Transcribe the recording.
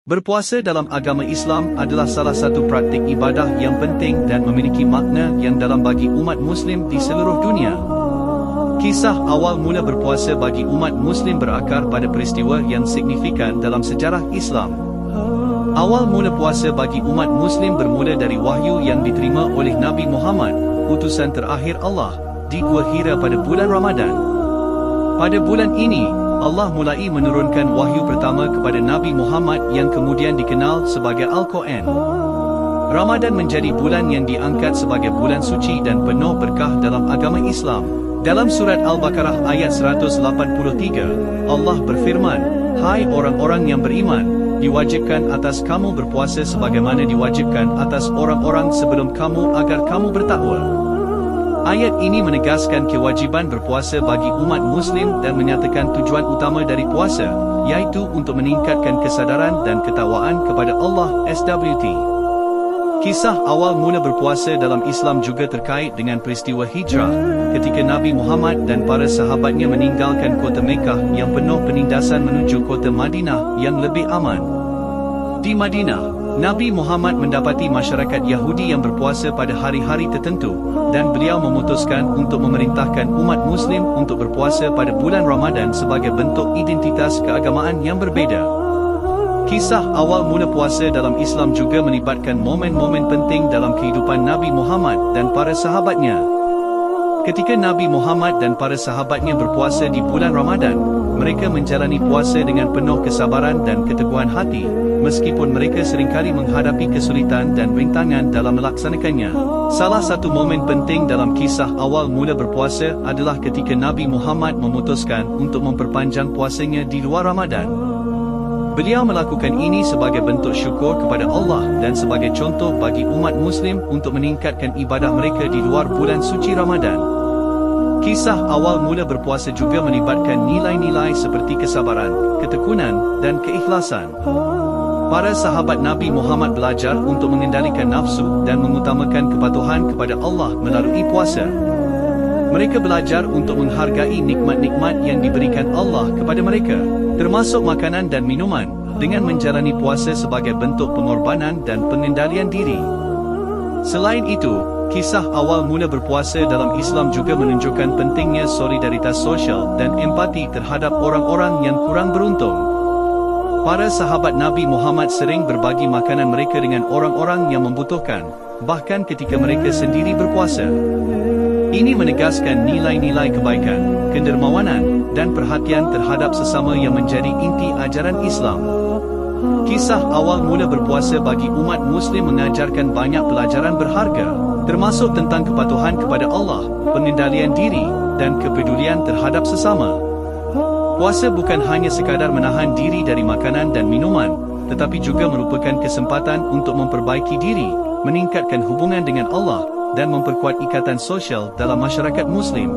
Berpuasa dalam agama Islam adalah salah satu praktik ibadah yang penting dan memiliki makna yang dalam bagi umat Muslim di seluruh dunia. Kisah awal mula berpuasa bagi umat Muslim berakar pada peristiwa yang signifikan dalam sejarah Islam. Awal mula puasa bagi umat Muslim bermula dari wahyu yang diterima oleh Nabi Muhammad, utusan terakhir Allah, di Gua Hira pada bulan Ramadan. Pada bulan ini, Allah mulai menurunkan wahyu pertama kepada Nabi Muhammad yang kemudian dikenal sebagai Al-Quran. Ramadan menjadi bulan yang diangkat sebagai bulan suci dan penuh berkah dalam agama Islam. Dalam surat Al-Baqarah ayat 183, Allah berfirman, "Hai orang-orang yang beriman, diwajibkan atas kamu berpuasa sebagaimana diwajibkan atas orang-orang sebelum kamu agar kamu bertakwa." Ayat ini menegaskan kewajiban berpuasa bagi umat Muslim dan menyatakan tujuan utama dari puasa, iaitu untuk meningkatkan kesadaran dan ketakwaan kepada Allah SWT. Kisah awal mula berpuasa dalam Islam juga terkait dengan peristiwa hijrah, ketika Nabi Muhammad dan para sahabatnya meninggalkan kota Mekah yang penuh penindasan menuju kota Madinah yang lebih aman. Di Madinah, Nabi Muhammad mendapati masyarakat Yahudi yang berpuasa pada hari-hari tertentu, dan beliau memutuskan untuk memerintahkan umat Muslim untuk berpuasa pada bulan Ramadan sebagai bentuk identitas keagamaan yang berbeza. Kisah awal mula puasa dalam Islam juga melibatkan momen-momen penting dalam kehidupan Nabi Muhammad dan para sahabatnya. Ketika Nabi Muhammad dan para sahabatnya berpuasa di bulan Ramadan, mereka menjalani puasa dengan penuh kesabaran dan keteguhan hati, meskipun mereka seringkali menghadapi kesulitan dan rintangan dalam melaksanakannya. Salah satu momen penting dalam kisah awal mula berpuasa adalah ketika Nabi Muhammad memutuskan untuk memperpanjang puasanya di luar Ramadan. Beliau melakukan ini sebagai bentuk syukur kepada Allah dan sebagai contoh bagi umat Muslim untuk meningkatkan ibadah mereka di luar bulan suci Ramadan. Kisah awal mula berpuasa juga melibatkan nilai-nilai seperti kesabaran, ketekunan, dan keikhlasan. Para sahabat Nabi Muhammad belajar untuk mengendalikan nafsu dan mengutamakan kepatuhan kepada Allah melalui puasa. Mereka belajar untuk menghargai nikmat-nikmat yang diberikan Allah kepada mereka, termasuk makanan dan minuman, dengan menjalani puasa sebagai bentuk pengorbanan dan pengendalian diri. Selain itu, kisah awal mula berpuasa dalam Islam juga menunjukkan pentingnya solidaritas sosial dan empati terhadap orang-orang yang kurang beruntung. Para sahabat Nabi Muhammad sering berbagi makanan mereka dengan orang-orang yang membutuhkan, bahkan ketika mereka sendiri berpuasa. Ini menegaskan nilai-nilai kebaikan, kedermawanan, dan perhatian terhadap sesama yang menjadi inti ajaran Islam. Kisah awal mula berpuasa bagi umat Muslim mengajarkan banyak pelajaran berharga, termasuk tentang kepatuhan kepada Allah, pengendalian diri, dan kepedulian terhadap sesama. Puasa bukan hanya sekadar menahan diri dari makanan dan minuman, tetapi juga merupakan kesempatan untuk memperbaiki diri, meningkatkan hubungan dengan Allah, dan memperkuat ikatan sosial dalam masyarakat Muslim.